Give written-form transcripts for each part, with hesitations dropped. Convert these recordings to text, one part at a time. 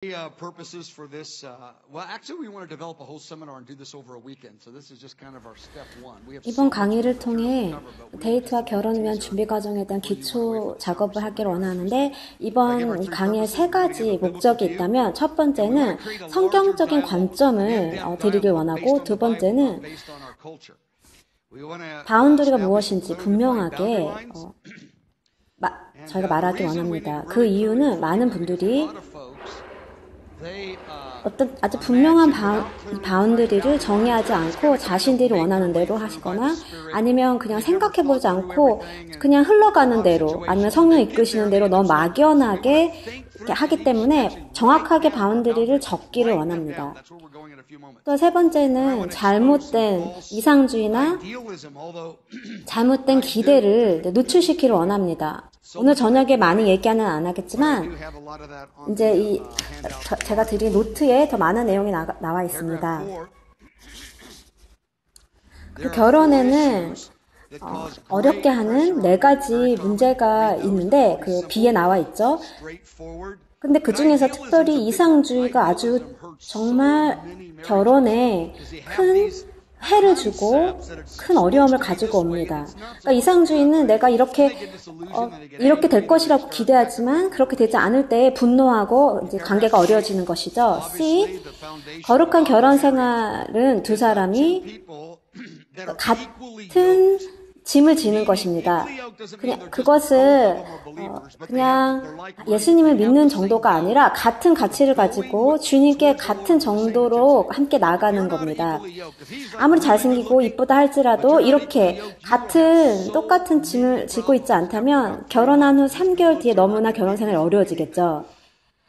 Purposes for this, well, actually, we want to develop a whole seminar and do this over a weekend. So this is just kind of our step one. 이번 강의를 통해 데이트와 결혼을 위한 준비 과정에 대한 기초 작업을 하기를 원하는데 이번 강의에 세 가지 목적이 있다면 첫 번째는 성경적인 관점을 드리길 원하고 두 번째는 바운더리가 무엇인지 분명하게 저희가 말하기 원합니다. 그 이유는 많은 분들이 어떤 아주 분명한 바운드리를 정의하지 않고 자신들이 원하는 대로 하시거나 아니면 그냥 생각해보지 않고 그냥 흘러가는 대로 아니면 성령 이끄시는 대로 너무 막연하게 이렇게 하기 때문에 정확하게 바운드리를 적기를 원합니다. 또 세 번째는 잘못된 이상주의나 잘못된 기대를 노출시키를 원합니다. 오늘 저녁에 많이 얘기는 안 하겠지만 이제 제가 드린 노트에 더 많은 내용이 나와 있습니다. 그 결혼에는 어렵게 하는 네 가지 문제가 있는데 그 B에 나와 있죠. 근데 그 중에서 특별히 이상주의가 아주 정말 결혼에 큰 해를 주고 큰 어려움을 가지고 옵니다. 그러니까 이상주의는 내가 이렇게 될 것이라고 기대하지만 그렇게 되지 않을 때 분노하고 이제 관계가 어려워지는 것이죠. C. 거룩한 결혼 생활은 두 사람이 같은 짐을 지는 것입니다. 그것을 그냥 예수님을 믿는 정도가 아니라 같은 가치를 가지고 주님께 같은 정도로 함께 나아가는 겁니다. 아무리 잘생기고 이쁘다 할지라도 이렇게 똑같은 짐을 지고 있지 않다면 결혼한 후 3개월 뒤에 너무나 결혼 생활이 어려워지겠죠.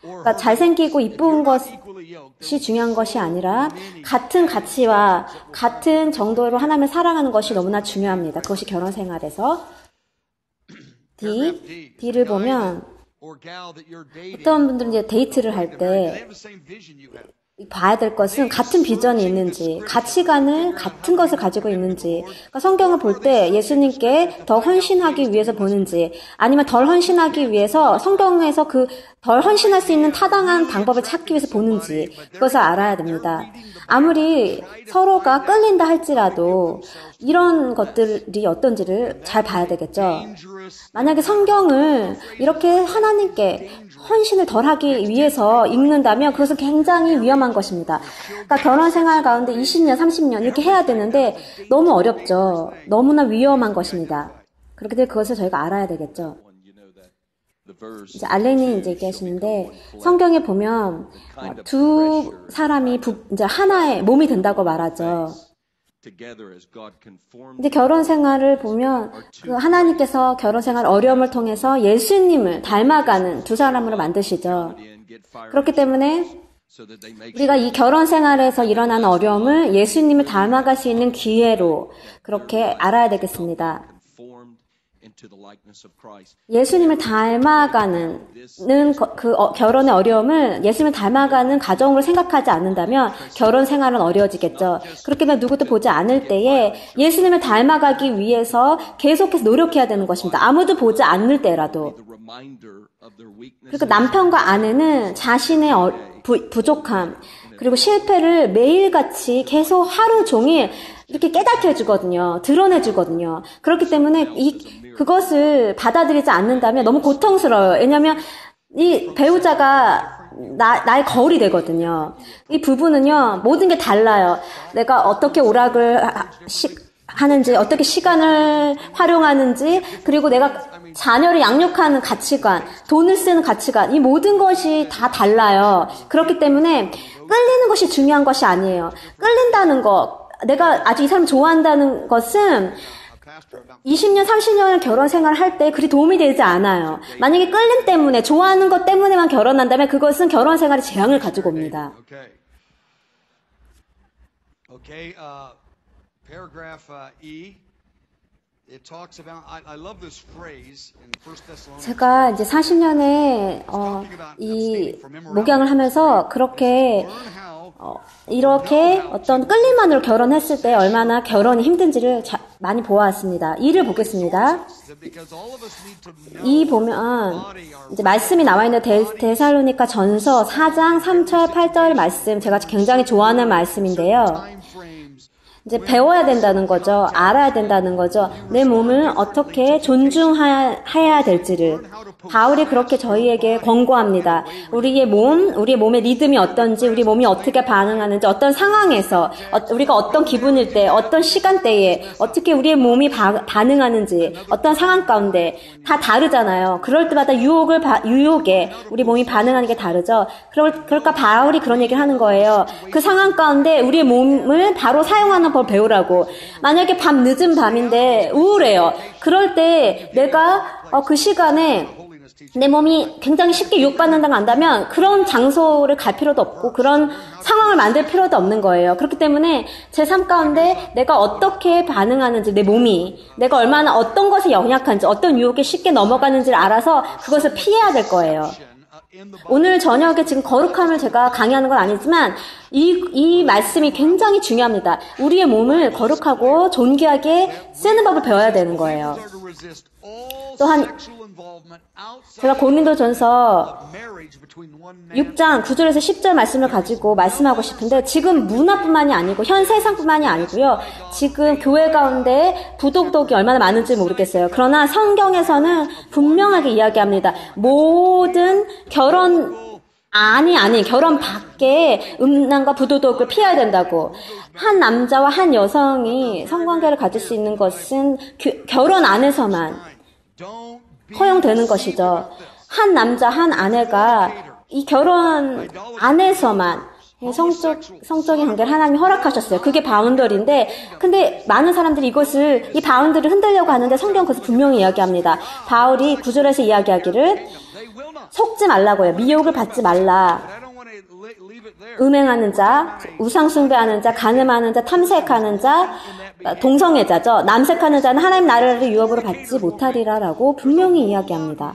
그러니까 잘생기고 이쁜 것이 중요한 것이 아니라 같은 가치와 같은 정도로 하나님을 사랑하는 것이 너무나 중요합니다. 그것이 결혼 생활에서. D를 보면 어떤 분들은 이제 데이트를 할 때 봐야 될 것은 같은 비전이 있는지, 가치관을 같은 것을 가지고 있는지, 그러니까 성경을 볼 때 예수님께 더 헌신하기 위해서 보는지, 아니면 덜 헌신하기 위해서 성경에서 그 덜 헌신할 수 있는 타당한 방법을 찾기 위해서 보는지, 그것을 알아야 됩니다. 아무리 서로가 끌린다 할지라도 이런 것들이 어떤지를 잘 봐야 되겠죠. 만약에 성경을 이렇게 하나님께 헌신을 덜 하기 위해서 읽는다면 그것은 굉장히 위험한 것입니다. 그러니까 결혼 생활 가운데 20년, 30년 이렇게 해야 되는데 너무 어렵죠. 너무나 위험한 것입니다. 그렇게 되면 그것을 저희가 알아야 되겠죠. 이제 알렌이 이제 얘기하시는데 성경에 보면 두 사람이 이제 하나의 몸이 된다고 말하죠. 이제 결혼 생활을 보면 그 하나님께서 결혼 생활 어려움을 통해서 예수님을 닮아가는 두 사람으로 만드시죠. 그렇기 때문에 우리가 이 결혼 생활에서 일어나는 어려움을 예수님을 닮아갈 수 있는 기회로 그렇게 알아야 되겠습니다. 예수님을 닮아가는 결혼의 어려움을 예수님을 닮아가는 가정으로 생각하지 않는다면 결혼 생활은 어려워지겠죠. 그렇게 되면 누구도 보지 않을 때에 예수님을 닮아가기 위해서 계속해서 노력해야 되는 것입니다. 아무도 보지 않을 때라도. 그러니까 남편과 아내는 자신의 부족함 그리고 실패를 매일같이 계속 하루 종일 이렇게 깨닫게 해주거든요. 드러내주거든요. 그렇기 때문에 그것을 받아들이지 않는다면 너무 고통스러워요. 왜냐하면 이 배우자가 나의 거울이 되거든요. 이 부부는요, 모든 게 달라요. 내가 어떻게 오락을 하는지, 어떻게 시간을 활용하는지, 그리고 내가 자녀를 양육하는 가치관, 돈을 쓰는 가치관, 이 모든 것이 다 달라요. 그렇기 때문에 끌리는 것이 중요한 것이 아니에요. 끌린다는 것, 내가 아주 이 사람 좋아한다는 것은 20년, 30년을 결혼 생활을 할 때 그리 도움이 되지 않아요. 만약에 끌림 때문에, 좋아하는 것 때문에만 결혼한다면 그것은 결혼 생활에 재앙을 가지고 옵니다. Paragraph E. 제가 이제 40년에 이 목양을 하면서 그렇게 이렇게 어떤 끌림만으로 결혼했을 때 얼마나 결혼이 힘든지를 많이 보았습니다. 이를 보겠습니다. 이 보면 이제 말씀이 나와 있는 데살로니가 전서 4장 3절 8절 말씀 제가 굉장히 좋아하는 말씀인데요. 이제 배워야 된다는 거죠. 알아야 된다는 거죠. 내 몸을 어떻게 존중해야 될지를. 바울이 그렇게 저희에게 권고합니다. 우리의 몸의 리듬이 어떤지, 우리 몸이 어떻게 반응하는지, 어떤 상황에서, 우리가 어떤 기분일 때, 어떤 시간대에, 어떻게 우리의 몸이 반응하는지, 어떤 상황 가운데, 다 다르잖아요. 그럴 때마다 유혹에 우리 몸이 반응하는 게 다르죠. 그러니까 바울이 그런 얘기를 하는 거예요. 그 상황 가운데 우리의 몸을 바로 사용하는 법 배우라고. 만약에 늦은 밤인데 우울해요. 그럴 때 내가 그 시간에 내 몸이 굉장히 쉽게 유혹받는다고 한다면 그런 장소를 갈 필요도 없고 그런 상황을 만들 필요도 없는 거예요. 그렇기 때문에 제 삶 가운데 내가 어떻게 반응하는지, 내 몸이 내가 얼마나 어떤 것에 연약한지, 어떤 유혹에 쉽게 넘어가는지를 알아서 그것을 피해야 될 거예요. 오늘 저녁에 지금 거룩함을 제가 강의하는 건 아니지만 이 말씀이 굉장히 중요합니다. 우리의 몸을 거룩하고 존귀하게 쓰는 법을 배워야 되는 거예요. 또한 제가 고린도전서 6장 9절에서 10절 말씀을 가지고 말씀하고 싶은데 지금 문화뿐만이 아니고 현 세상뿐만이 아니고요. 지금 교회 가운데 부독독이 얼마나 많은지 모르겠어요. 그러나 성경에서는 분명하게 이야기합니다. 모든 결혼 밖에 음란과 부도덕을 피해야 된다고. 한 남자와 한 여성이 성관계를 가질 수 있는 것은 결혼 안에서만 허용되는 것이죠. 한 남자, 한 아내가 이 결혼 안에서만 성적인 관계를 하나님이 허락하셨어요. 그게 바운더리인데, 근데 많은 사람들이 이 바운더리를 흔들려고 하는데 성경 그것을 분명히 이야기합니다. 바울이 9절에서 이야기하기를 속지 말라고요. 미혹을 받지 말라. 음행하는 자, 우상숭배하는 자, 간음하는 자, 탐색하는 자, 동성애자죠. 남색하는 자는 하나님 나라를 유업으로 받지 못하리라라고 분명히 이야기합니다.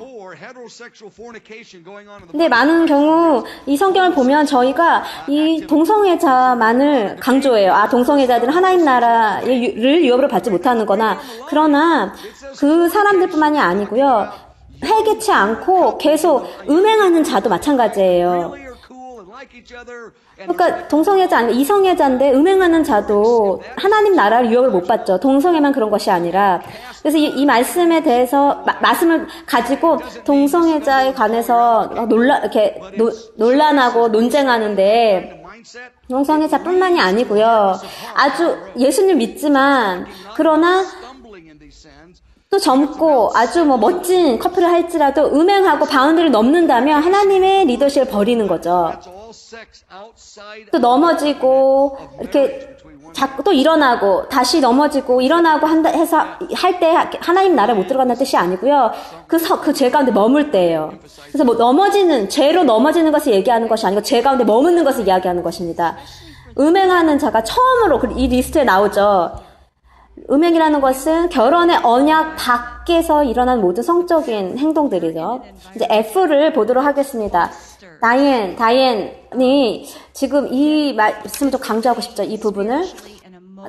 근데 많은 경우 이 성경을 보면 저희가 이 동성애자만을 강조해요. 동성애자들은 하나님 나라를 유업으로 받지 못하는 거나. 그러나 그 사람들뿐만이 아니고요. 회개치 않고 계속 음행하는 자도 마찬가지예요. 그러니까 동성애자 아니면 이성애자인데 음행하는 자도 하나님 나라를 유업을 못 받죠. 동성애만 그런 것이 아니라. 그래서 이 말씀에 대해서 말씀을 가지고 동성애자에 관해서 논란하고 논쟁하는데 동성애자뿐만이 아니고요. 아주 예수님 믿지만 그러나 또 젊고 아주 멋진 커플을 할지라도 음행하고 바운드를 넘는다면 하나님의 리더십을 버리는 거죠. 또 넘어지고 이렇게 자꾸 또 일어나고 다시 넘어지고 일어나고 해서 할 때 하나님 나라에 못 들어간다는 뜻이 아니고요. 그 죄 가운데 머물 때예요. 그래서 죄로 넘어지는 것을 얘기하는 것이 아니고 죄 가운데 머무는 것을 이야기하는 것입니다. 음행하는 자가 처음으로 이 리스트에 나오죠. 음행이라는 것은 결혼의 언약 밖에서 일어난 모든 성적인 행동들이죠. 이제 F를 보도록 하겠습니다. 다이앤이 지금 이 말씀을 좀 강조하고 싶죠. 이 부분을.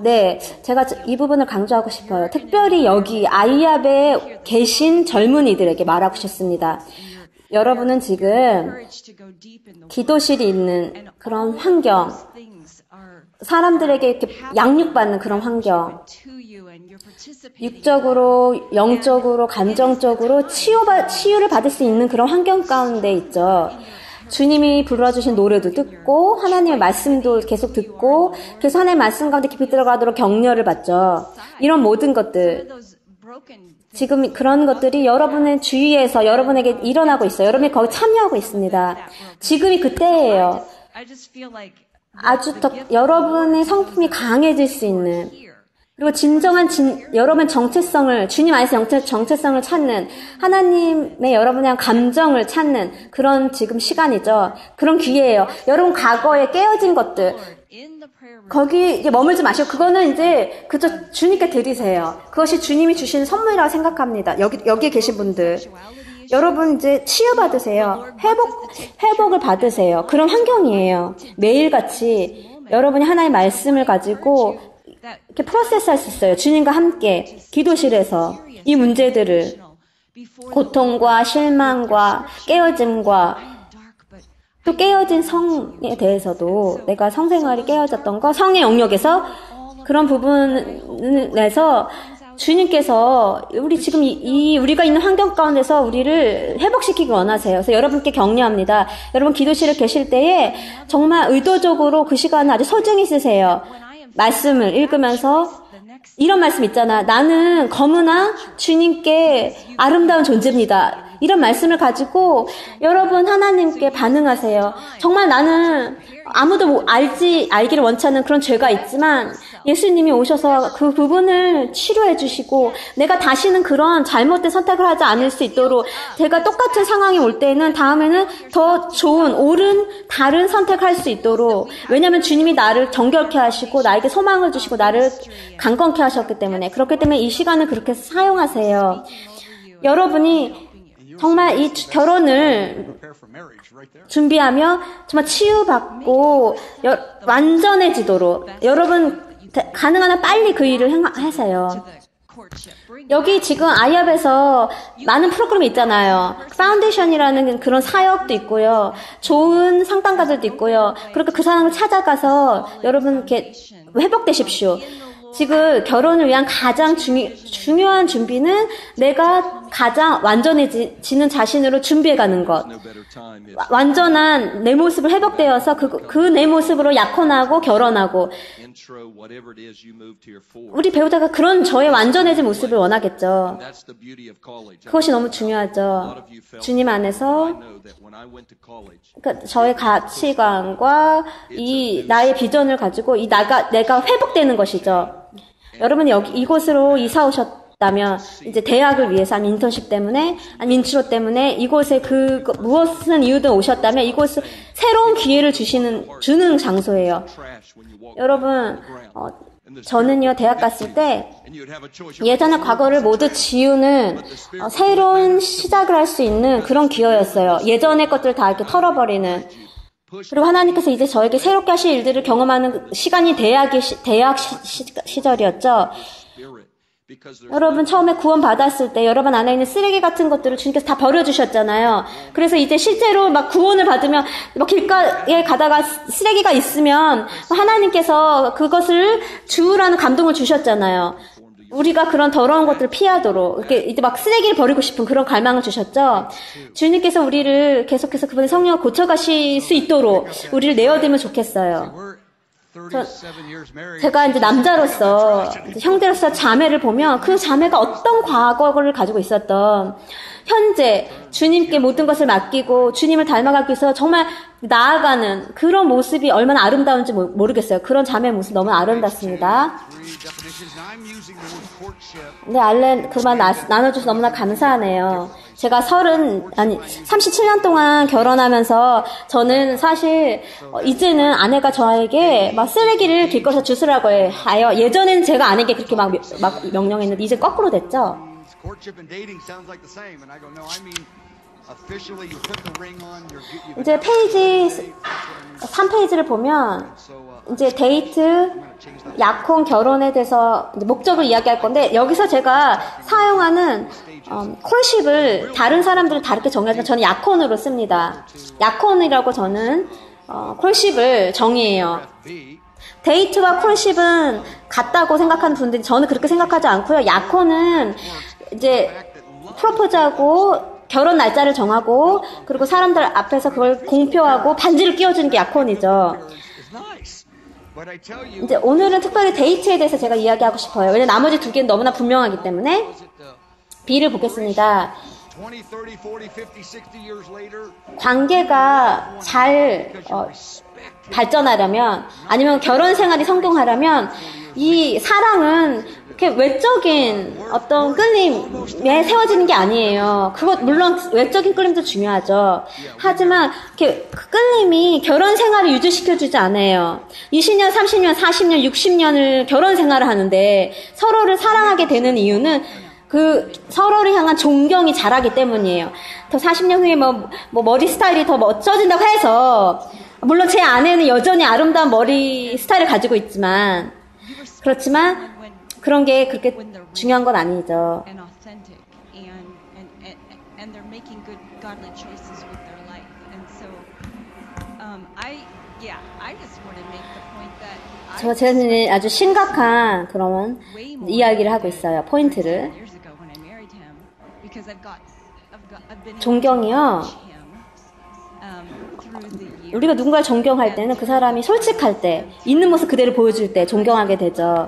네, 제가 이 부분을 강조하고 싶어요. 특별히 여기 아이압에 계신 젊은이들에게 말하고 싶습니다. 여러분은 지금 기도실이 있는 그런 환경, 사람들에게 이렇게 양육받는 그런 환경, 육적으로, 영적으로, 감정적으로 치유를 받을 수 있는 그런 환경 가운데 있죠. 주님이 불러주신 노래도 듣고 하나님의 말씀도 계속 듣고 계속 하나님의 말씀 가운데 깊이 들어가도록 격려를 받죠. 이런 모든 것들, 지금 그런 것들이 여러분의 주위에서 여러분에게 일어나고 있어요. 여러분이 거기 참여하고 있습니다. 지금이 그때예요. 아주 더 여러분의 성품이 강해질 수 있는, 그리고 진정한 여러분의 정체성을, 주님 안에서 정체성을 찾는, 하나님의 여러분에 대한 감정을 찾는 그런 지금 시간이죠. 그런 기회예요. 여러분 과거에 깨어진 것들, 거기에 머물지 마시고 그거는 이제 그저 주님께 드리세요. 그것이 주님이 주신 선물이라고 생각합니다. 여기에 계신 분들. 여러분 이제 치유받으세요. 회복을 받으세요. 그런 환경이에요. 매일같이 여러분이 하나의 말씀을 가지고 이렇게 프로세스할 수 있어요. 주님과 함께 기도실에서 이 문제들을 고통과 실망과 깨어짐과 또 깨어진 성에 대해서도 내가 성생활이 깨어졌던 거 성의 영역에서 그런 부분에서 주님께서 우리 지금 우리가 있는 환경 가운데서 우리를 회복시키기 원하세요. 그래서 여러분께 격려합니다. 여러분 기도실에 계실 때에 정말 의도적으로 그 시간을 아주 소중히 쓰세요. 말씀을 읽으면서 이런 말씀 있잖아. 나는 검으나 주님께 아름다운 존재입니다. 이런 말씀을 가지고 여러분 하나님께 반응하세요. 정말 나는 아무도 알기를 원치 않는 그런 죄가 있지만 예수님이 오셔서 그 부분을 치료해 주시고 내가 다시는 그런 잘못된 선택을 하지 않을 수 있도록 제가 똑같은 상황이 올 때는 다음에는 더 좋은 옳은 다른 선택할 수 있도록 왜냐하면 주님이 나를 정결케 하시고 나에게 소망을 주시고 나를 강건케 하셨기 때문에 그렇기 때문에 이 시간을 그렇게 사용하세요. 여러분이 정말 이 결혼을 준비하며 정말 치유받고 완전해지도록 여러분 가능한 한 빨리 그 일을 하세요. 여기 지금 아이앱에서 많은 프로그램이 있잖아요. 파운데이션이라는 그런 사역도 있고요. 좋은 상담가들도 있고요. 그러니까 그 사람을 찾아가서 여러분 이렇게 회복되십시오. 지금 결혼을 위한 가장 중요한 준비는 내가 가장 완전해지는 자신으로 준비해가는 것. 완전한 내 모습을 회복되어서 그 내 모습으로 약혼하고 결혼하고. 우리 배우자가 그런 저의 완전해진 모습을 원하겠죠. 그것이 너무 중요하죠. 주님 안에서 그러니까 저의 가치관과 이 나의 비전을 가지고 내가 회복되는 것이죠. 여러분이 이곳으로 이사 오셨다면 이제 대학을 위해서 아니면 인턴십 때문에 아니면 인치로 때문에 이곳에 무엇은 이유든 오셨다면 이곳은 새로운 기회를 주는 장소예요. 여러분 저는요 대학 갔을 때 예전의 과거를 모두 지우는 새로운 시작을 할 수 있는 그런 기회였어요. 예전의 것들을 다 이렇게 털어버리는. 그리고 하나님께서 이제 저에게 새롭게 하실 일들을 경험하는 시간이 대학 시절이었죠. 여러분 처음에 구원 받았을 때 여러분 안에 있는 쓰레기 같은 것들을 주님께서 다 버려주셨잖아요. 그래서 이제 실제로 막 구원을 받으면 막 길가에 가다가 쓰레기가 있으면 하나님께서 그것을 주우라는 감동을 주셨잖아요. 우리가 그런 더러운 것들을 피하도록 이렇게 이제 막 쓰레기를 버리고 싶은 그런 갈망을 주셨죠. 주님께서 우리를 계속해서 그분의 성령을 고쳐가실 수 있도록 우리를 내어드리면 좋겠어요. 제가 이제 남자로서 이제 형제로서 자매를 보면 그 자매가 어떤 과거를 가지고 있었던 현재 주님께 모든 것을 맡기고 주님을 닮아가기 위해서 정말 나아가는 그런 모습이 얼마나 아름다운지 모르겠어요. 그런 자매의 모습 너무 아름답습니다. 네, 알렌 그 말 나눠줘서 너무나 감사하네요. 제가 37년 동안 결혼하면서 저는 사실 이제는 아내가 저에게 막 쓰레기를 길거리에서 주스라고 하여 예전엔 제가 아내에게 그렇게 막 명령했는데 이제 거꾸로 됐죠. 이제 페이지 3페이지를 보면 이제 데이트, 약혼, 결혼에 대해서 이제 목적을 이야기할 건데 여기서 제가 사용하는 콜십을 다른 사람들은 다르게 정의하지만 저는 약혼으로 씁니다. 약혼이라고 저는 콜십을 정의해요. 데이트와 콜십은 같다고 생각하는 분들이 저는 그렇게 생각하지 않고요. 약혼은 이제 프로포즈하고 결혼 날짜를 정하고 그리고 사람들 앞에서 그걸 공표하고 반지를 끼워주는 게 약혼이죠. 이제 오늘은 특별히 데이트에 대해서 제가 이야기하고 싶어요. 왜냐면 나머지 두 개는 너무나 분명하기 때문에 B를 보겠습니다. 관계가 잘 발전하려면 아니면 결혼 생활이 성공하려면 이 사랑은 이렇게 외적인 어떤 끌림에 세워지는 게 아니에요. 물론 외적인 끌림도 중요하죠. 하지만 이렇게 그 끌림이 결혼 생활을 유지시켜주지 않아요. 20년, 30년, 40년, 60년을 결혼 생활을 하는데 서로를 사랑하게 되는 이유는 그 서로를 향한 존경이 자라기 때문이에요. 더 40년 후에 뭐 머리 스타일이 더 멋져진다고 해서 물론 제 아내는 여전히 아름다운 머리 스타일을 가지고 있지만 그렇지만 그런 게 그렇게 중요한 건 아니죠. 저는 아주 심각한 그런 이야기를 하고 있어요. 포인트를. 존경이요. 우리가 누군가를 존경할 때는 그 사람이 솔직할 때, 있는 모습 그대로 보여줄 때 존경하게 되죠.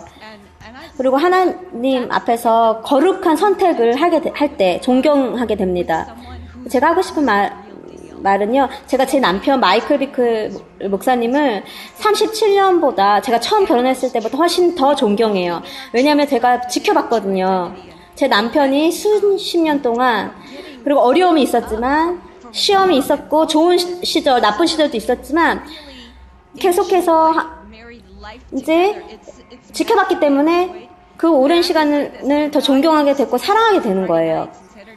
그리고 하나님 앞에서 거룩한 선택을 할 때 존경하게 됩니다. 제가 하고 싶은 말은요, 제가 제 남편 마이클 비클 목사님을 37년보다 제가 처음 결혼했을 때부터 훨씬 더 존경해요. 왜냐하면 제가 지켜봤거든요. 제 남편이 수십 년 동안, 그리고 어려움이 있었지만, 시험이 있었고, 좋은 시절, 나쁜 시절도 있었지만, 계속해서 이제 지켜봤기 때문에 그 오랜 시간을 더 존경하게 됐고, 사랑하게 되는 거예요.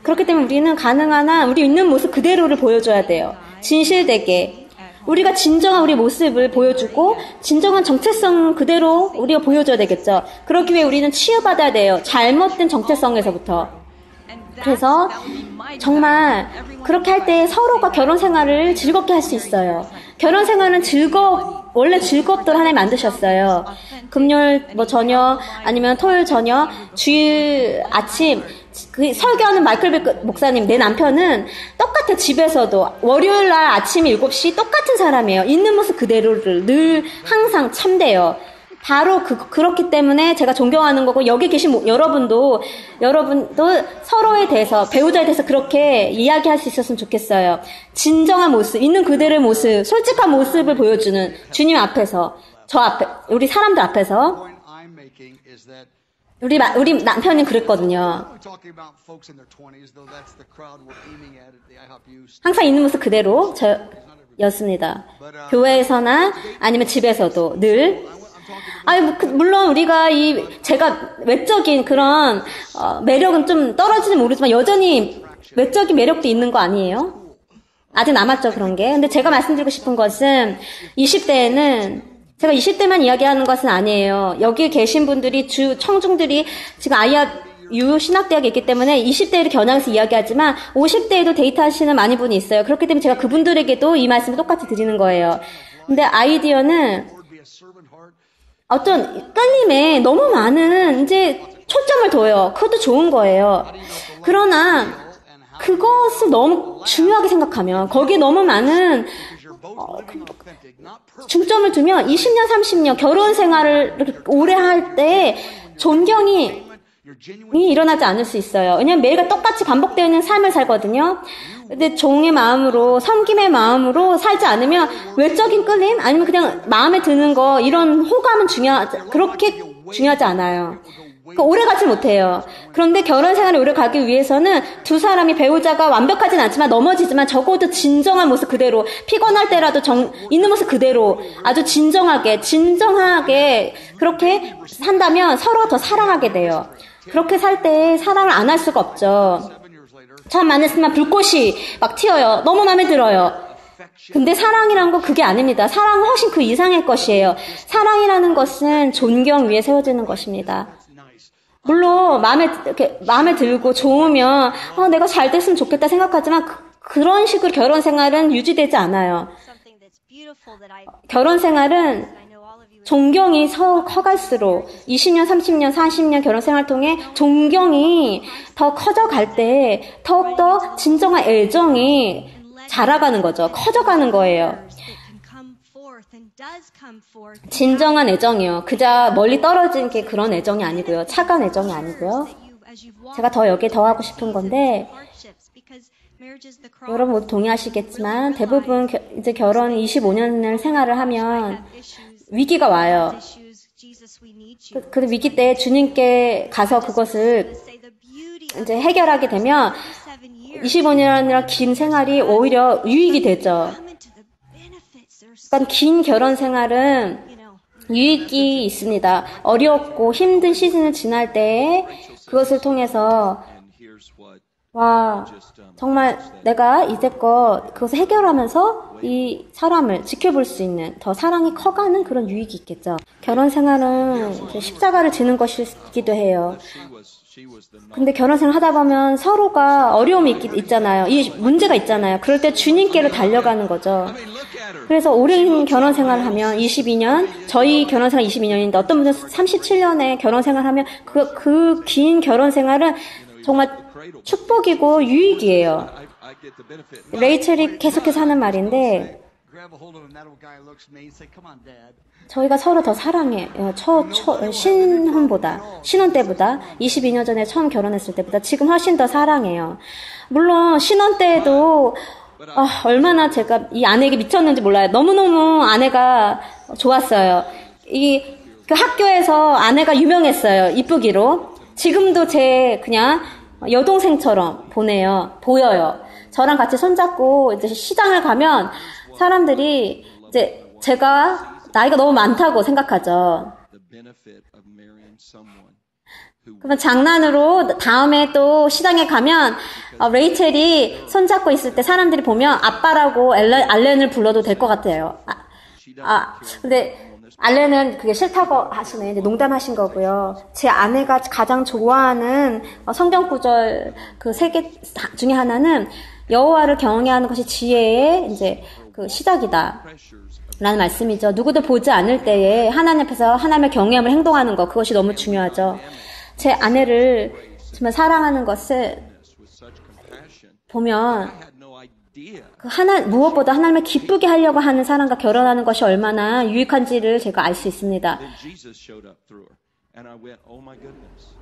그렇기 때문에 우리는 가능한 한 우리 있는 모습 그대로를 보여줘야 돼요. 진실되게. 우리가 진정한 우리 모습을 보여주고 진정한 정체성 그대로 우리가 보여줘야 되겠죠. 그렇기 위해 우리는 치유받아야 돼요. 잘못된 정체성에서부터. 그래서 정말 그렇게 할 때 서로가 결혼 생활을 즐겁게 할 수 있어요. 결혼 생활은 원래 즐겁도록 하나님 만드셨어요. 금요일 저녁 아니면 토요일 저녁, 주일 아침 그 설교하는 마이클 백 목사님, 내 남편은 똑같아. 집에서도 월요일 날 아침 7시 똑같은 사람이에요. 있는 모습 그대로를 늘 항상 참대요. 바로 그렇기 때문에 제가 존경하는 거고, 여기 계신 여러분도 서로에 대해서, 배우자에 대해서 그렇게 이야기할 수 있었으면 좋겠어요. 진정한 모습, 있는 그대로의 모습, 솔직한 모습을 보여주는 주님 앞에서, 저 앞에, 우리 사람들 앞에서. 우리 남편이 그랬거든요. 항상 있는 모습 그대로 였습니다. 교회에서나 아니면 집에서도 늘. 물론 우리가 제가 외적인 그런 매력은 좀 떨어지지 모르지만 여전히 외적인 매력도 있는 거 아니에요? 아직 남았죠, 그런 게. 근데 제가 말씀드리고 싶은 것은 20대에는 제가 20대만 이야기하는 것은 아니에요. 여기 계신 분들이 청중들이 지금 IRU 신학대학에 있기 때문에 20대를 겨냥해서 이야기하지만 50대에도 데이트하시는 많은 분이 있어요. 그렇기 때문에 제가 그분들에게도 이 말씀을 똑같이 드리는 거예요. 근데 아이디어는 어떤 끌림에 너무 많은 이제 초점을 둬요. 그것도 좋은 거예요. 그러나 그것을 너무 중요하게 생각하면 거기에 너무 많은 중점을 두면 20년, 30년 결혼 생활을 오래 할 때 존경이 일어나지 않을 수 있어요. 왜냐면 매일가 똑같이 반복되는 삶을 살거든요. 근데 종의 마음으로, 섬김의 마음으로 살지 않으면 외적인 끌림 아니면 그냥 마음에 드는 거 이런 호감은 그렇게 중요하지 않아요. 그러니까 오래 가지 못해요. 그런데 결혼 생활을 오래 가기 위해서는 두 사람이 배우자가 완벽하진 않지만 넘어지지만 적어도 진정한 모습 그대로, 피곤할 때라도 있는 모습 그대로 아주 진정하게 그렇게 산다면 서로 더 사랑하게 돼요. 그렇게 살 때 사랑을 안 할 수가 없죠. 참 많았지만 불꽃이 막 튀어요. 너무 마음에 들어요. 근데 사랑이란 건 그게 아닙니다. 사랑은 훨씬 그 이상의 것이에요. 사랑이라는 것은 존경 위에 세워지는 것입니다. 물론 마음에 들고 좋으면 내가 잘 됐으면 좋겠다 생각하지만 그런 식으로 결혼 생활은 유지되지 않아요. 결혼 생활은 존경이 커갈수록 20년, 30년, 40년 결혼 생활 통해 존경이 더 커져갈 때 더욱더 진정한 애정이 자라가는 거죠. 커져가는 거예요. 진정한 애정이요. 그저 멀리 떨어진 게 그런 애정이 아니고요. 차가운 애정이 아니고요. 제가 여기에 더 하고 싶은 건데, 여러분 모두 동의하시겠지만 대부분 이제 결혼 25년을 생활을 하면 위기가 와요. 그 위기 때 주님께 가서 그것을 이제 해결하게 되면 25년이나 긴 생활이 오히려 유익이 되죠. 그러니까 긴 결혼 생활은 유익이 있습니다. 어렵고 힘든 시즌을 지날 때 그것을 통해서 와, 정말 내가 이제껏 그것을 해결하면서 이 사람을 지켜볼 수 있는 더 사랑이 커가는 그런 유익이 있겠죠. 결혼 생활은 십자가를 지는 것이기도 해요. 근데 결혼 생활 하다 보면 서로가 어려움이 있잖아요. 이 문제가 있잖아요. 그럴 때 주님께로 달려가는 거죠. 그래서 오랜 결혼 생활을 하면 22년, 저희 결혼 생활 22년인데 어떤 분들은 37년에 결혼 생활을 하면 그 긴 결혼 생활은 정말 축복이고 유익이에요. 레이첼이 계속해서 하는 말인데 저희가 서로 더 사랑해요. 신혼 때보다 22년 전에 처음 결혼했을 때보다 지금 훨씬 더 사랑해요. 물론 신혼 때에도 얼마나 제가 이 아내에게 미쳤는지 몰라요. 너무너무 아내가 좋았어요. 그 학교에서 아내가 유명했어요. 이쁘기로. 지금도 그냥 여동생처럼 보여요. 저랑 같이 손잡고 이제 시장을 가면 사람들이 이제 제가 나이가 너무 많다고 생각하죠. 그러면 장난으로 다음에 또 시장에 가면 레이첼이 손잡고 있을 때 사람들이 보면 아빠라고 알렌을 불러도 될 것 같아요. 근데 알렌은 그게 싫다고 하시네. 이제 농담하신 거고요. 제 아내가 가장 좋아하는 성경 구절 그 3개 중에 하나는 여호와를 경외하는 것이 지혜의 이제 그 시작이다. 라는 말씀이죠. 누구도 보지 않을 때에 하나님 앞에서 하나님의 경외함을 행동하는 것, 그것이 너무 중요하죠. 제 아내를 정말 사랑하는 것을 보면 무엇보다 하나님을 기쁘게 하려고 하는 사람과 결혼하는 것이 얼마나 유익한지를 제가 알 수 있습니다.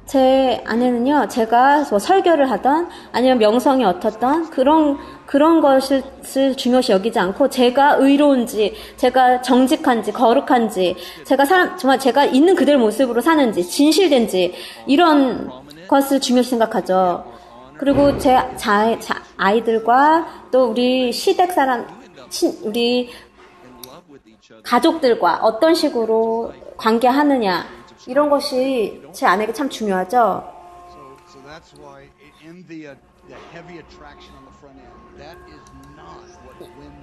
제 아내는요, 제가 뭐 설교를 하던 아니면 명성이 어떻던 그런 것을 중요시 여기지 않고 제가 의로운지, 제가 정직한지, 거룩한지, 정말 제가 있는 그대로 모습으로 사는지, 진실된지 이런 것을 중요시 생각하죠. 그리고 제 아이들과 또 우리 시댁 우리 가족들과 어떤 식으로 관계하느냐, 이런 것이 제 아내에게 참 중요하죠.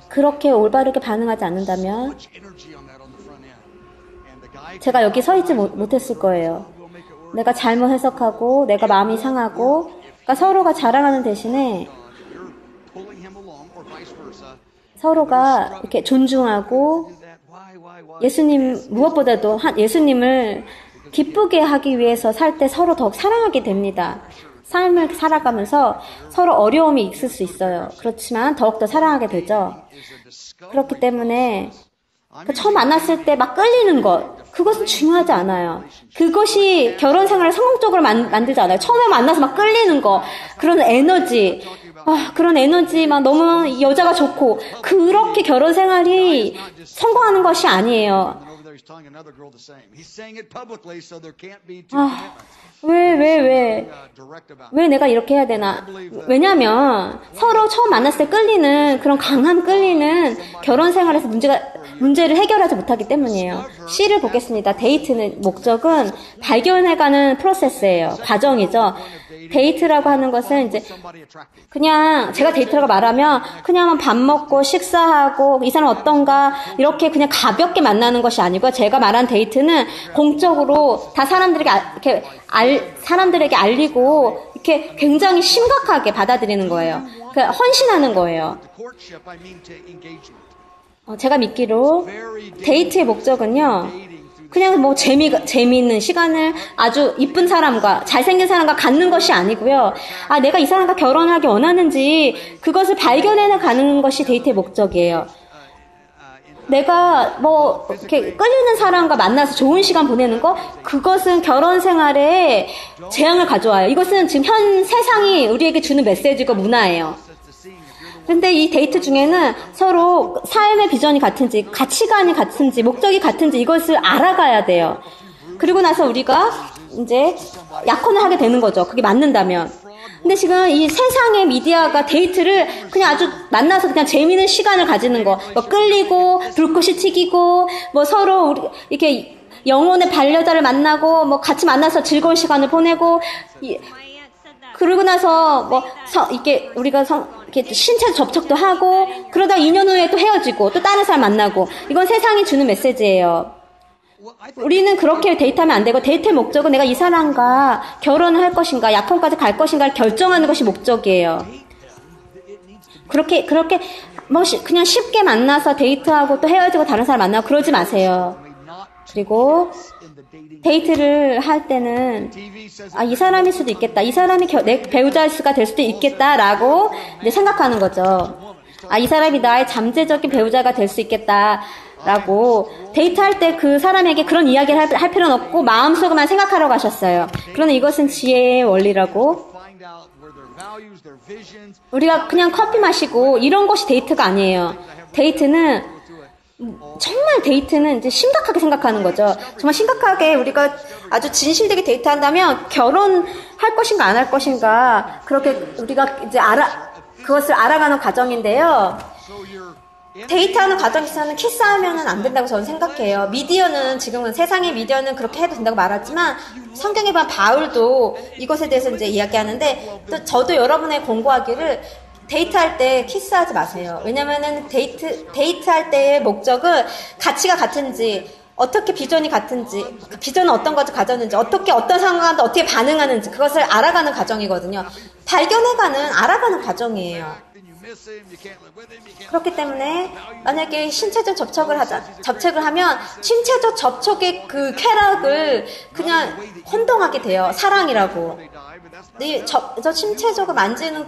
그렇게 올바르게 반응하지 않는다면 제가 여기 서 있지 못했을 거예요. 내가 잘못 해석하고 내가 마음이 상하고, 그러니까 서로가 자랑하는 대신에 서로가 이렇게 존중하고 무엇보다도 예수님을 기쁘게 하기 위해서 살 때 서로 더욱 사랑하게 됩니다. 삶을 살아가면서 서로 어려움이 있을 수 있어요. 그렇지만 더욱더 사랑하게 되죠. 그렇기 때문에 처음 만났을 때 막 끌리는 것, 그것은 중요하지 않아요. 그것이 결혼 생활을 성공적으로 만들지 않아요. 처음에 만나서 막 끌리는 거, 그런 에너지, 막 너무 여자가 좋고, 그렇게 결혼 생활이 성공하는 것이 아니에요. 왜 내가 이렇게 해야 되나? 왜냐면 서로 처음 만났을 때 끌리는 그런 강한 끌리는 결혼 생활에서 문제를 해결하지 못하기 때문이에요. C를 보겠습니다. 데이트는 목적은 발견해가는 프로세스예요. 과정이죠. 데이트라고 하는 것은 이제 그냥 제가 데이트라고 말하면 그냥 밥 먹고 식사하고 이 사람 어떤가 이렇게 그냥 가볍게 만나는 것이 아니고, 제가 말한 데이트는 공적으로 다 사람들에게 알리고 이렇게 굉장히 심각하게 받아들이는 거예요. 그러니까 헌신하는 거예요. 제가 믿기로 데이트의 목적은요, 그냥 뭐 재미있는 시간을 아주 이쁜 사람과 잘생긴 사람과 갖는 것이 아니고요. 내가 이 사람과 결혼하기 원하는지 그것을 발견해 가는 것이 데이트의 목적이에요. 내가 뭐 이렇게 끌리는 사람과 만나서 좋은 시간 보내는 거, 그것은 결혼 생활에 재앙을 가져와요. 이것은 지금 현 세상이 우리에게 주는 메시지고 문화예요. 근데 이 데이트 중에는 서로 삶의 비전이 같은지, 가치관이 같은지, 목적이 같은지 이것을 알아가야 돼요. 그리고 나서 우리가 이제 약혼을 하게 되는 거죠. 그게 맞는다면. 근데 지금 이 세상의 미디어가 데이트를 그냥 아주 만나서 그냥 재미있는 시간을 가지는 거, 뭐 끌리고 불꽃이 튀기고 뭐 서로 이렇게 영혼의 반려자를 만나고 뭐 같이 만나서 즐거운 시간을 보내고 그러고 나서 뭐 이렇게 우리가 이렇게 신체 접촉도 하고 그러다 2년 후에 또 헤어지고 또 다른 사람 만나고 이건 세상이 주는 메시지예요. 우리는 그렇게 데이트하면 안 되고 데이트의 목적은 내가 이 사람과 결혼을 할 것인가 약혼까지 갈 것인가를 결정하는 것이 목적이에요. 그렇게 뭐 그냥 쉽게 만나서 데이트하고 또 헤어지고 다른 사람 만나고 그러지 마세요. 그리고 데이트를 할 때는 이 사람일 수도 있겠다. 이 사람이 내 배우자가 될 수도 있겠다라고 이제 생각하는 거죠. 이 사람이 나의 잠재적인 배우자가 될 수 있겠다라고 데이트할 때 그 사람에게 그런 이야기를 할 필요는 없고 마음속으로만 생각하라고 하셨어요. 그러나 이것은 지혜의 원리라고. 우리가 그냥 커피 마시고 이런 것이 데이트가 아니에요. 데이트는 정말 데이트는 이제 심각하게 생각하는 거죠. 정말 심각하게 우리가 아주 진실되게 데이트한다면 결혼할 것인가 안 할 것인가 그렇게 우리가 이제 그것을 알아가는 과정인데요. 데이트하는 과정에서는 키스하면은 안 된다고 저는 생각해요. 미디어는 지금은 세상의 미디어는 그렇게 해도 된다고 말하지만 성경에 보면 바울도 이것에 대해서 이제 이야기하는데 또 저도 여러분에 공고하기를 데이트할 때 키스하지 마세요. 왜냐면은 데이트할 때의 목적은 가치가 같은지, 어떻게 비전이 같은지, 비전은 어떤 것을 가졌는지, 어떤 상황과 어떻게 반응하는지, 그것을 알아가는 과정이거든요. 발견해가는, 알아가는 과정이에요. 그렇기 때문에, 만약에 신체적 접촉을 하면, 신체적 접촉의 그 쾌락을 그냥 혼동하게 돼요. 사랑이라고. 저 신체적으로 만지는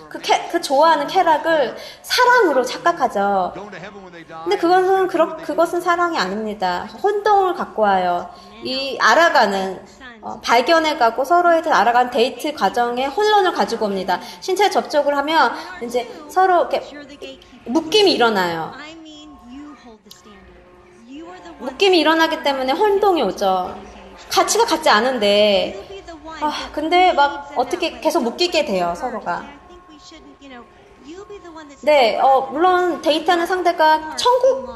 그 좋아하는 쾌락을 사랑으로 착각하죠. 근데 그것은 사랑이 아닙니다. 혼동을 갖고 와요. 이 알아가는, 발견해가고 서로에 대해 알아가는 데이트 과정에 혼란을 가지고 옵니다. 신체 접촉을 하면 이제 서로 이렇게 묶임이 일어나요. 묶임이 일어나기 때문에 혼동이 오죠. 가치가 같지 않은데, 근데 막 어떻게 계속 묶이게 돼요, 서로가. 네, 물론 데이트하는 상대가 천국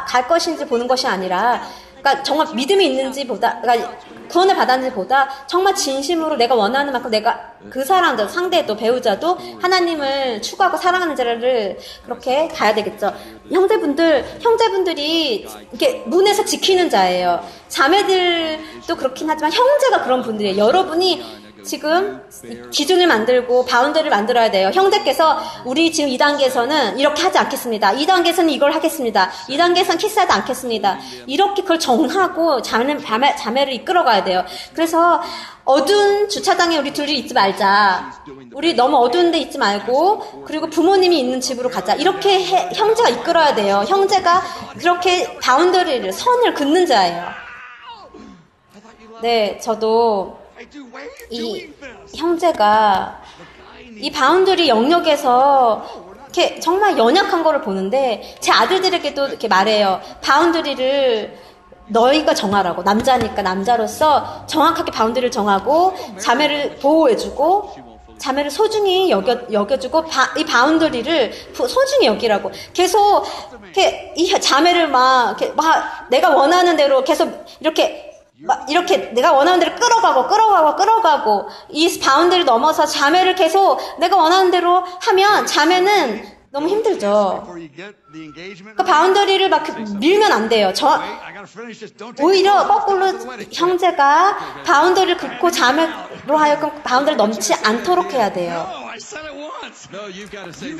갈 것인지 보는 것이 아니라, 그러니까 정말 믿음이 있는지 그러니까 구원을 받았는지 보다 정말 진심으로 내가 원하는 만큼 내가 그 사람도, 상대도, 배우자도 하나님을 추구하고 사랑하는지를 그렇게 가야 되겠죠. 형제분들이 이렇게 문에서 지키는 자예요. 자매들도 그렇긴 하지만 형제가 그런 분들이에요. 여러분이 지금 기준을 만들고 바운더리를 만들어야 돼요. 형제께서 우리 지금 2단계에서는 이렇게 하지 않겠습니다. 2단계에서는 이걸 하겠습니다. 2단계에서는 키스하지 않겠습니다. 이렇게 그걸 정하고 자매를 이끌어가야 돼요. 그래서 어두운 주차장에 우리 둘이 있지 말자. 우리 너무 어두운 데 있지 말고 그리고 부모님이 있는 집으로 가자. 이렇게 형제가 이끌어야 돼요. 형제가 그렇게 바운더리를, 선을 긋는 자예요. 네, 저도 이 형제가 이 바운더리 영역에서 이렇게 정말 연약한 거를 보는데 제 아들들에게도 이렇게 말해요. 바운더리를 너희가 정하라고. 남자니까 남자로서 정확하게 바운더리를 정하고 자매를 보호해주고 자매를 소중히 여겨주고 이 바운더리를 소중히 여기라고. 계속 이 자매를 내가 원하는 대로 계속 이렇게 내가 원하는 대로 끌어가고 이 바운더리를 넘어서 자매를 계속 내가 원하는 대로 하면 자매는 너무 힘들죠. 그 바운더리를 막 밀면 안 돼요. 오히려 거꾸로 형제가 바운더리를 긋고 자매로 하여금 바운더리를 넘지 않도록 해야 돼요.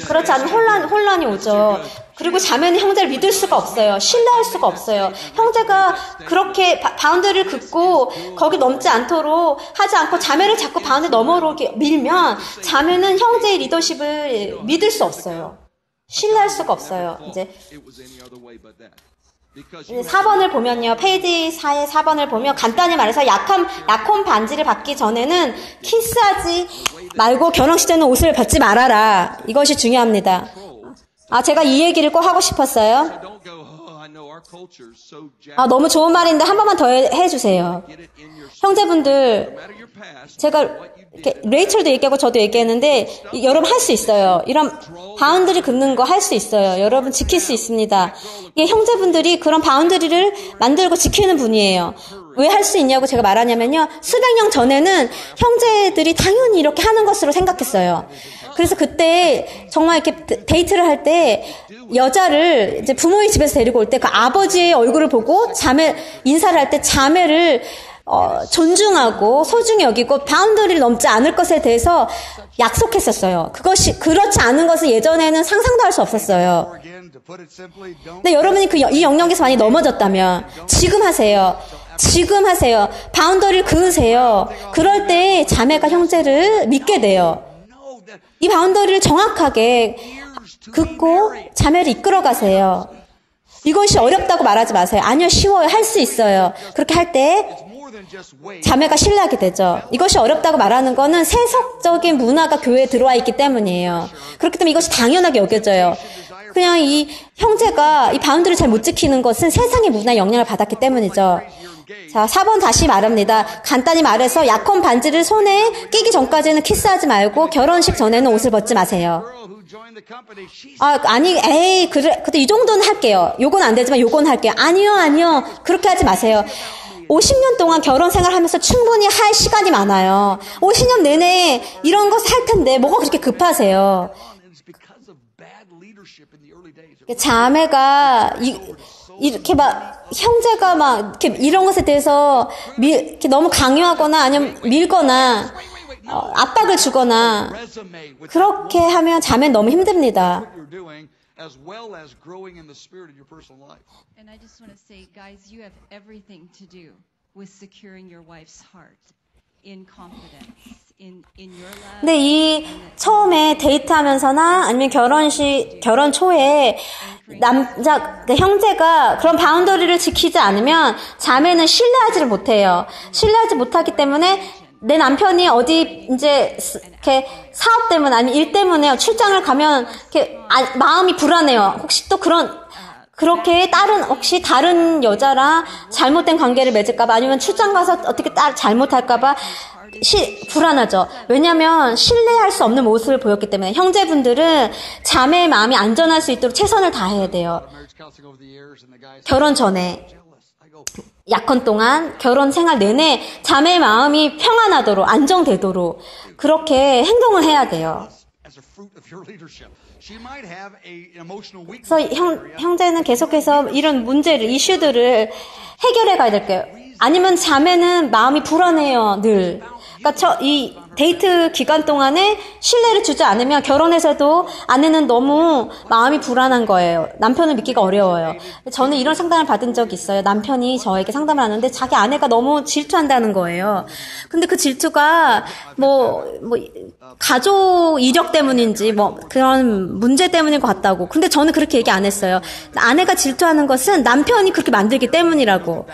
그렇지 않으면 혼란이 오죠. 그리고 자매는 형제를 믿을 수가 없어요. 신뢰할 수가 없어요. 형제가 그렇게 바운더리를 긋고 거기 넘지 않도록 하지 않고 자매를 자꾸 바운더리 너머로 이렇게 밀면 자매는 형제의 리더십을 믿을 수 없어요. 신뢰할 수가 없어요. 이제 4번을 보면요. 페이지 4의 4번을 보면 간단히 말해서 약혼 반지를 받기 전에는 키스하지 말고 결혼 시절에는 옷을 벗지 말아라. 이것이 중요합니다. 제가 이 얘기를 꼭 하고 싶었어요. 너무 좋은 말인데 한 번만 더 해주세요. 형제분들, 제가 이렇게 레이첼도 얘기하고 저도 얘기했는데 여러분 할 수 있어요. 이런 바운더리 긋는 거 할 수 있어요. 여러분 지킬 수 있습니다. 이게 형제분들이 그런 바운더리를 만들고 지키는 분이에요. 왜 할 수 있냐고 제가 말하냐면요. 수백 년 전에는 형제들이 당연히 이렇게 하는 것으로 생각했어요. 그래서 그때 정말 이렇게 데이트를 할 때 여자를 이제 부모의 집에서 데리고 올 때 그 아버지의 얼굴을 보고 인사를 할 때 자매를 존중하고 소중히 여기고 바운더리를 넘지 않을 것에 대해서 약속했었어요. 그것이 그렇지 않은 것은 예전에는 상상도 할 수 없었어요. 근데 여러분이 이 영역에서 많이 넘어졌다면 지금 하세요. 지금 하세요. 바운더리를 그으세요. 그럴 때 자매가 형제를 믿게 돼요. 이 바운더리를 정확하게 긋고 자매를 이끌어 가세요. 이것이 어렵다고 말하지 마세요. 아니요, 쉬워요. 할 수 있어요. 그렇게 할 때 자매가 신뢰하게 되죠. 이것이 어렵다고 말하는 거는 세속적인 문화가 교회에 들어와 있기 때문이에요. 그렇기 때문에 이것이 당연하게 여겨져요. 그냥 이 형제가 이 바운드를 잘 못 지키는 것은 세상의 문화의 영향을 받았기 때문이죠. 자, 4번 다시 말합니다. 간단히 말해서 약혼 반지를 손에 끼기 전까지는 키스하지 말고 결혼식 전에는 옷을 벗지 마세요. 근데 이 정도는 할게요. 요건 안 되지만 요건 할게요. 아니요. 그렇게 하지 마세요. 50년 동안 결혼 생활하면서 충분히 할 시간이 많아요. 50년 내내 이런 거 할 텐데 뭐가 그렇게 급하세요? 자매가 이렇게 막 형제가 막 이렇게 이런 것에 대해서 이렇게 너무 강요하거나 아니면 밀거나 압박을 주거나 그렇게 하면 자매는 너무 힘듭니다. And I just want to say, guys, you have everything to do with securing your wife's heart in confidence, in your love. 근데 이 처음에 데이트하면서나 아니면 결혼 초에 형제가 그런 바운더리를 지키지 않으면 자매는 신뢰하지를 못해요. 신뢰하지 못하기 때문에 내 남편이 어디 이제 이렇게 사업 때문에 아니면 일 때문에 출장을 가면 이렇게 마음이 불안해요. 혹시 또 그렇게 혹시 다른 여자랑 잘못된 관계를 맺을까봐 아니면 출장 가서 어떻게 잘못할까봐 불안하죠. 왜냐하면 신뢰할 수 없는 모습을 보였기 때문에 형제분들은 자매의 마음이 안전할 수 있도록 최선을 다해야 돼요. 결혼 전에 약혼 동안 결혼 생활 내내 자매의 마음이 평안하도록 안정되도록 그렇게 행동을 해야 돼요. 그래서 형제는 계속해서 이런 이슈들을 해결해 가야 될 거예요. 아니면 자매는 마음이 불안해요, 늘. 그러니까 이 데이트 기간 동안에 신뢰를 주지 않으면 결혼해서도 아내는 너무 마음이 불안한 거예요. 남편을 믿기가 어려워요. 저는 이런 상담을 받은 적이 있어요. 남편이 저에게 상담을 하는데 자기 아내가 너무 질투한다는 거예요. 근데 그 질투가 가족 이력 때문인지 그런 문제 때문인 것 같다고. 근데 저는 그렇게 얘기 안 했어요. 아내가 질투하는 것은 남편이 그렇게 만들기 때문이라고.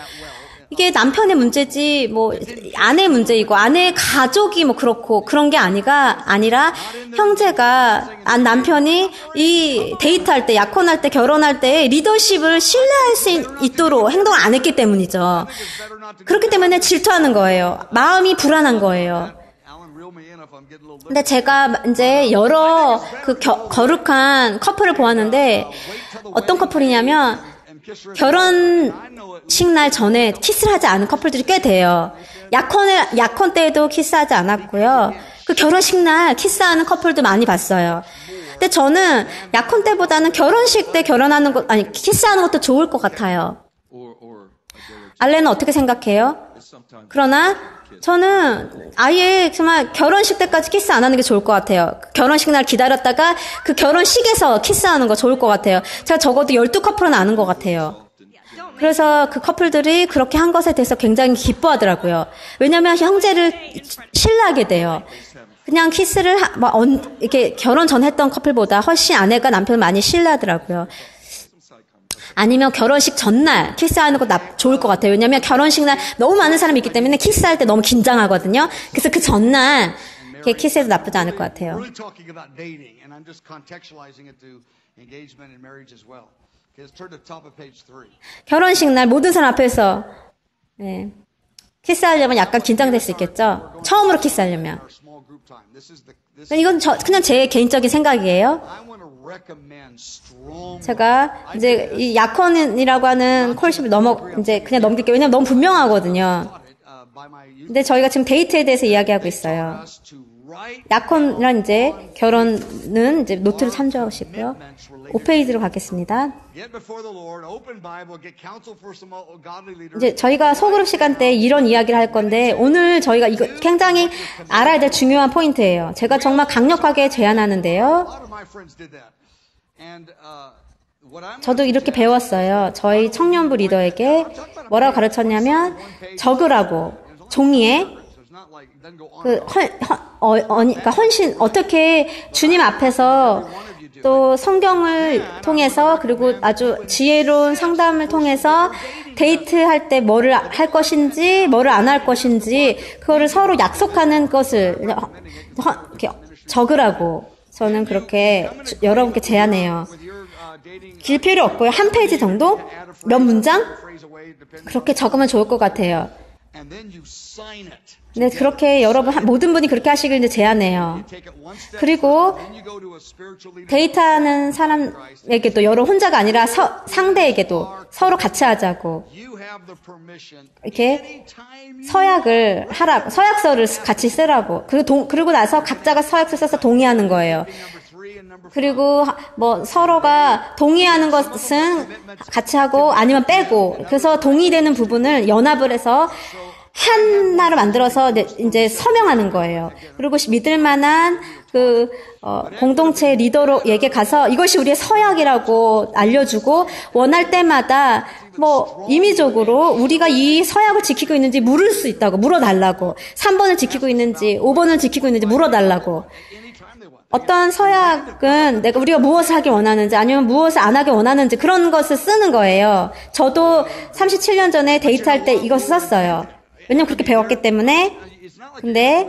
이게 남편의 문제지 아내의 문제이고 아내의 가족이 그렇고 그런 게 아니라 형제가 남편이 이 데이트할 때 약혼할 때 결혼할 때 리더십을 신뢰할 수 있도록 행동을 안 했기 때문이죠. 그렇기 때문에 질투하는 거예요. 마음이 불안한 거예요. 근데 제가 이제 여러 거룩한 커플을 보았는데 어떤 커플이냐면 결혼식 날 전에 키스를 하지 않은 커플들이 꽤 돼요. 약혼 때에도 키스하지 않았고요. 그 결혼식 날 키스하는 커플도 많이 봤어요. 근데 저는 약혼 때보다는 결혼식 때 키스하는 것도 좋을 것 같아요. 알렌은 어떻게 생각해요? 그러나 저는 아예 정말 결혼식 때까지 키스 안 하는 게 좋을 것 같아요. 결혼식 날 기다렸다가 그 결혼식에서 키스하는 거 좋을 것 같아요. 제가 적어도 12커플은 아는 것 같아요. 그래서 그 커플들이 그렇게 한 것에 대해서 굉장히 기뻐하더라고요. 왜냐하면 형제를 신뢰하게 돼요. 그냥 키스를 이렇게 결혼 전 했던 커플보다 훨씬 아내가 남편을 많이 신뢰하더라고요. 아니면 결혼식 전날 키스하는 거 좋을 것 같아요. 왜냐면 결혼식 날 너무 많은 사람이 있기 때문에 키스할 때 너무 긴장하거든요. 그래서 그 전날 이렇게 키스해도 나쁘지 않을 것 같아요. 결혼식 날 모든 사람 앞에서 키스하려면 약간 긴장될 수 있겠죠. 처음으로 키스하려면. 이건 그냥 제 개인적인 생각이에요. 제가 이제 이 약혼이라고 하는 콜십을 이제 그냥 넘길게요. 왜냐면 너무 분명하거든요. 근데 저희가 지금 데이트에 대해서 이야기하고 있어요. 약혼이란 이제 결혼은 이제 노트를 참조하시고요. 5페이지로 가겠습니다. 이제 저희가 소그룹 시간 때 이런 이야기를 할 건데 오늘 저희가 이거 굉장히 알아야 될 중요한 포인트예요. 제가 정말 강력하게 제안하는데요. 저도 이렇게 배웠어요. 저희 청년부 리더에게 뭐라고 가르쳤냐면 적으라고 종이에 그러니까 헌신 어떻게 주님 앞에서 또 성경을 통해서 그리고 아주 지혜로운 상담을 통해서 데이트할 때 뭐를 할 것인지 뭐를 안 할 것인지 그거를 서로 약속하는 것을 이렇게 적으라고 저는 그렇게 여러분께 제안해요. 길 필요 없고요. 한 페이지 정도? 몇 문장? 그렇게 적으면 좋을 것 같아요. 네, 그렇게 여러분, 모든 분이 그렇게 하시길 이제 제안해요. 그리고 데이트하는 사람에게도, 여러 혼자가 아니라 상대에게도 서로 같이 하자고. 이렇게 서약서를 같이 쓰라고. 그리고 나서 각자가 서약서 써서 동의하는 거예요. 그리고 뭐 서로가 동의하는 것은 같이 하고 아니면 빼고. 그래서 동의되는 부분을 연합을 해서 하나로 만들어서 이제 서명하는 거예요. 그리고 믿을 만한 공동체 리더로에게 가서 이것이 우리의 서약이라고 알려주고 원할 때마다 뭐 임의적으로 우리가 이 서약을 지키고 있는지 물을 수 있다고 물어달라고 3번을 지키고 있는지 5번을 지키고 있는지 물어달라고 어떤 서약은 우리가 무엇을 하길 원하는지 아니면 무엇을 안 하길 원하는지 그런 것을 쓰는 거예요. 저도 37년 전에 데이트할 때 이것을 썼어요. 왜냐면 그렇게 배웠기 때문에. 근데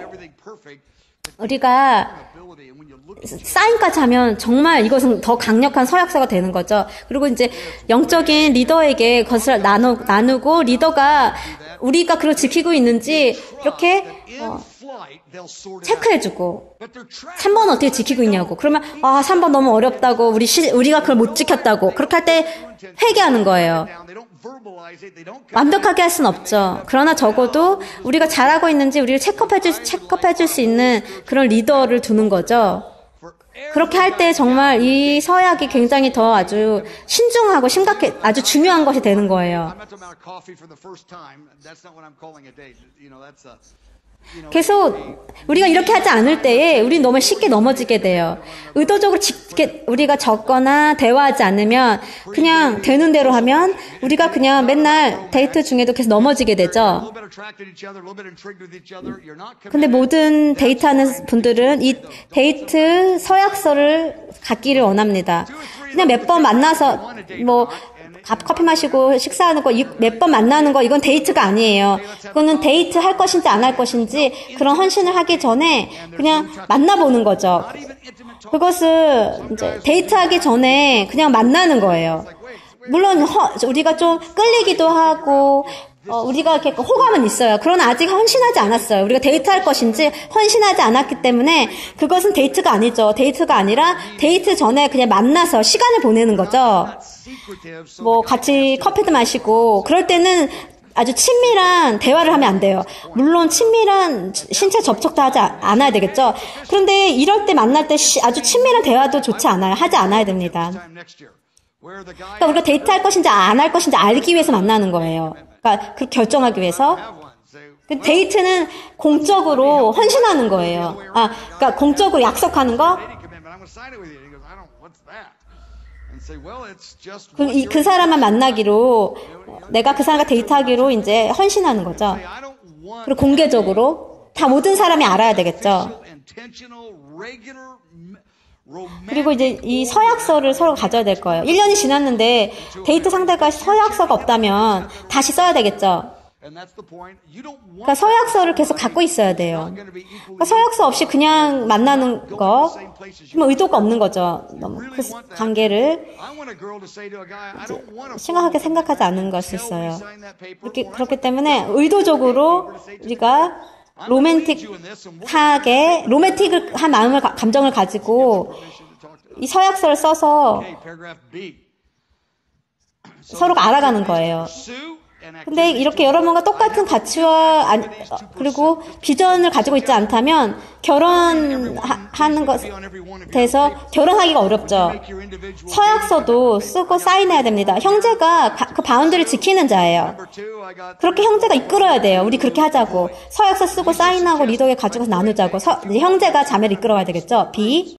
우리가 사인까지 하면 정말 이것은 더 강력한 서약서가 되는 거죠. 그리고 이제 영적인 리더에게 그것을 나누고 리더가 우리가 그걸 지키고 있는지 이렇게 체크해주고 3번 어떻게 지키고 있냐고. 그러면 3번 너무 어렵다고 우리가 그걸 못 지켰다고 그렇게 할 때 회개하는 거예요. 완벽하게 할 수는 없죠. 그러나 적어도 우리가 잘하고 있는지 우리를 체크해줄 수 있는 그런 리더를 두는 거죠. 그렇게 할 때 정말 이 서약이 굉장히 더 아주 신중하고 심각해, 아주 중요한 것이 되는 거예요. 계속 우리가 이렇게 하지 않을 때에 우리는 너무 쉽게 넘어지게 돼요. 의도적으로 우리가 적거나 대화하지 않으면 그냥 되는 대로 하면 우리가 그냥 맨날 데이트 중에도 계속 넘어지게 되죠. 근데 모든 데이트하는 분들은 이 데이트 서약서를 갖기를 원합니다. 그냥 몇 번 만나서 커피 마시고 식사하는 거, 몇 번 만나는 거, 이건 데이트가 아니에요. 그거는 데이트 할 것인지 안 할 것인지 그런 헌신을 하기 전에 그냥 만나보는 거죠. 그것을 이제 데이트하기 전에 그냥 만나는 거예요. 물론 우리가 좀 끌리기도 하고 우리가 이렇게 호감은 있어요. 그러나 아직 헌신하지 않았어요. 우리가 데이트할 것인지 헌신하지 않았기 때문에 그것은 데이트가 아니죠. 데이트가 아니라 데이트 전에 그냥 만나서 시간을 보내는 거죠. 같이 커피도 마시고 그럴 때는 아주 친밀한 대화를 하면 안 돼요. 물론 친밀한 신체 접촉도 하지 않아야 되겠죠. 그런데 이럴 때 만날 때 아주 친밀한 대화도 좋지 않아요. 하지 않아야 됩니다. 그러니까 우리가 데이트할 것인지 안 할 것인지 알기 위해서 만나는 거예요. 그러니까 그렇게 결정하기 위해서. 데이트는 공적으로 헌신하는 거예요. 그러니까 공적으로 약속하는 거. 그 사람만 만나기로, 내가 그 사람과 데이트하기로 이제 헌신하는 거죠. 그리고 공개적으로 다 모든 사람이 알아야 되겠죠. 그리고 이제 이 서약서를 서로 가져야 될 거예요. 1년이 지났는데 데이트 상대가 서약서가 없다면 다시 써야 되겠죠. 그러니까 서약서를 계속 갖고 있어야 돼요. 그러니까 서약서 없이 그냥 만나는 거, 뭐 의도가 없는 거죠. 너무 그 관계를 심각하게 생각하지 않는 것이 있어요. 그렇기 때문에 의도적으로 우리가 로맨틱한 마음을, 감정을 가지고 이 서약서를 써서 서로가 알아가는 거예요. 근데 이렇게 여러분과 똑같은 가치와 그리고 비전을 가지고 있지 않다면 결혼하는 것에 대해서 결혼하기가 어렵죠. 서약서도 쓰고 사인해야 됩니다. 형제가 그 바운드를 지키는 자예요. 그렇게 형제가 이끌어야 돼요. 우리 그렇게 하자고. 서약서 쓰고 사인하고 리더에 가지고 나누자고. 형제가 자매를 이끌어가야 되겠죠. B